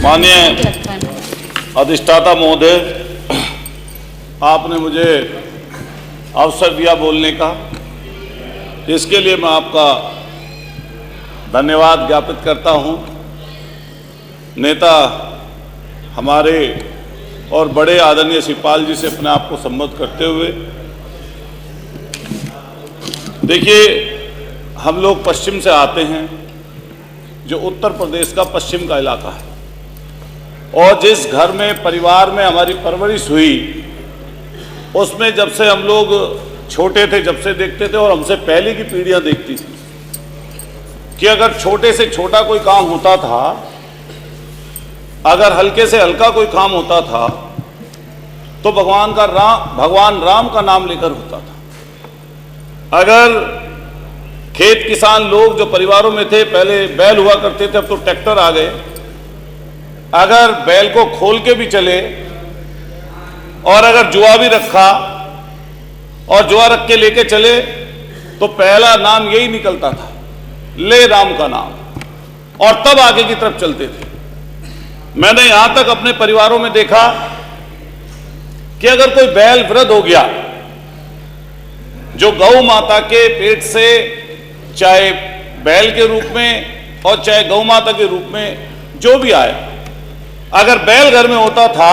माननीय अधिष्ठाता महोदय, आपने मुझे अवसर दिया बोलने का, इसके लिए मैं आपका धन्यवाद ज्ञापित करता हूं। नेता हमारे और बड़े आदरणीय शिवपाल जी से अपने आप को संबोधित करते हुए, देखिए हम लोग पश्चिम से आते हैं, जो उत्तर प्रदेश का पश्चिम का इलाका है, और जिस घर में परिवार में हमारी परवरिश हुई, उसमें जब से हम लोग छोटे थे, जब से देखते थे, और हमसे पहले की पीढ़ियां देखती थी कि अगर छोटे से छोटा कोई काम होता था, अगर हल्के से हल्का कोई काम होता था, तो भगवान राम का नाम लेकर होता था। अगर खेत किसान लोग जो परिवारों में थे, पहले बैल हुआ करते थे, अब तो ट्रैक्टर आ गए, अगर बैल को खोल के भी चले और अगर जुआ भी रखा और जुआ रख के लेके चले, तो पहला नाम यही निकलता था, ले राम का नाम, और तब आगे की तरफ चलते थे। मैंने यहां तक अपने परिवारों में देखा कि अगर कोई बैल वृद्ध हो गया, जो गौ माता के पेट से, चाहे बैल के रूप में और चाहे गौ माता के रूप में जो भी आए, अगर बैल घर में होता था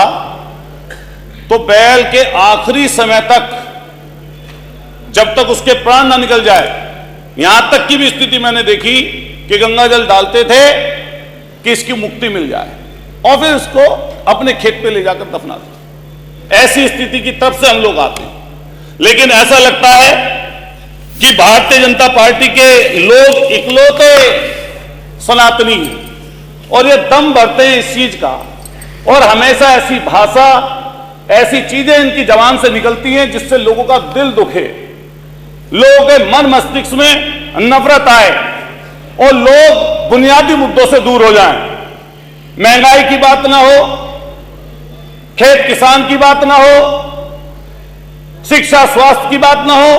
तो बैल के आखिरी समय तक, जब तक उसके प्राण ना निकल जाए, यहां तक की भी स्थिति मैंने देखी कि गंगा जल डालते थे कि इसकी मुक्ति मिल जाए, और फिर उसको अपने खेत पे ले जाकर दफना देते। ऐसी स्थिति की तरफ से हम लोग आते हैं। लेकिन ऐसा लगता है कि भारतीय जनता पार्टी के लोग इकलौते सनातनी हैं, और ये दम भरते हैं इस चीज का, और हमेशा ऐसी भाषा, ऐसी चीजें इनकी जबान से निकलती हैं जिससे लोगों का दिल दुखे, लोगों के मन मस्तिष्क में नफरत आए, और लोग बुनियादी मुद्दों से दूर हो जाएं। महंगाई की बात ना हो, खेत किसान की बात ना हो, शिक्षा स्वास्थ्य की बात ना हो,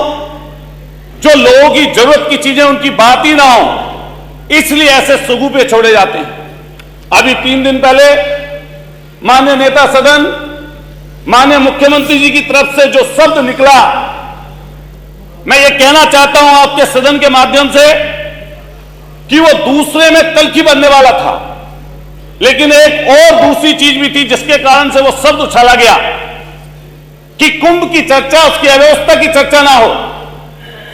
जो लोगों की जरूरत की चीजें उनकी बात ही ना हो, इसलिए ऐसे सुगुफे छोड़े जाते हैं। अभी 3 दिन पहले माननीय नेता सदन, माननीय मुख्यमंत्री जी की तरफ से जो शब्द निकला, मैं ये कहना चाहता हूं आपके सदन के माध्यम से कि वो दूसरे में तलखी बनने वाला था, लेकिन एक और दूसरी चीज भी थी जिसके कारण से वो शब्द उछाला गया कि कुंभ की चर्चा, उसकी अव्यवस्था की चर्चा ना हो,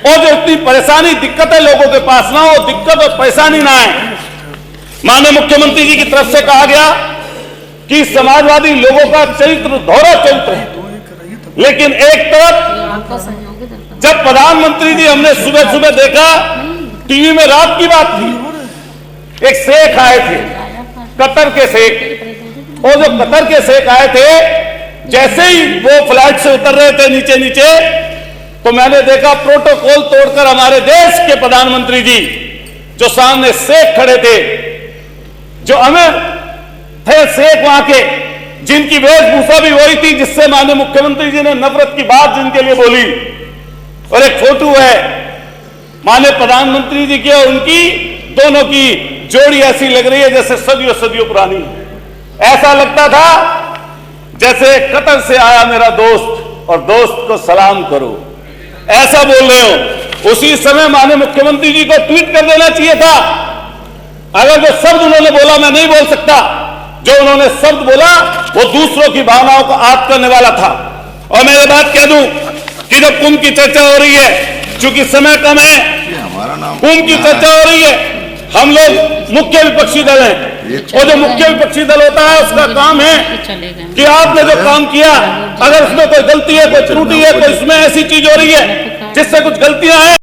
और जो इतनी परेशानी दिक्कतें लोगों के पास ना हो, दिक्कत और परेशानी ना आए। माननीय मुख्यमंत्री जी की तरफ से कहा गया कि समाजवादी लोगों का चरित्र दोहरा चरित्र है, लेकिन एक तरफ जब प्रधानमंत्री जी, हमने सुबह सुबह देखा टीवी में, रात की बात थी, एक शेख आए थे, कतर के शेख, और जो कतर के शेख आए थे, जैसे ही वो फ्लाइट से उतर रहे थे नीचे नीचे, तो मैंने देखा प्रोटोकॉल तोड़कर हमारे देश के प्रधानमंत्री जी, जो सामने शेख खड़े थे, जो अमीर थे शेख वहां के, जिनकी वेशभूषा भी वही थी जिससे माननीय मुख्यमंत्री जी ने नफरत की बात जिनके लिए बोली, और एक फोटो है माननीय प्रधानमंत्री जी की और उनकी, दोनों की जोड़ी ऐसी लग रही है जैसे सदियों सदियों पुरानी। ऐसा लगता था जैसे कतर से आया मेरा दोस्त और दोस्त को सलाम करो, ऐसा बोल रहे हो। उसी समय माननीय मुख्यमंत्री जी को ट्वीट कर देना चाहिए था। अगर जो शब्द उन्होंने बोला मैं नहीं बोल सकता, जो उन्होंने शब्द बोला वो दूसरों की भावनाओं को आहत करने वाला था। और मैं ये बात कह दूं कि जब कुंभ की चर्चा हो रही है, चूंकि समय कम है, कुंभ की चर्चा हो रही है, हम लोग मुख्य विपक्षी दल हैं, और जो मुख्य विपक्षी दल होता है उसका काम है कि आपने जो काम किया, अगर उसमें कोई गलती है, कोई त्रुटि है, कोई इसमें ऐसी चीज हो रही है जिससे कुछ गलतियां हैं,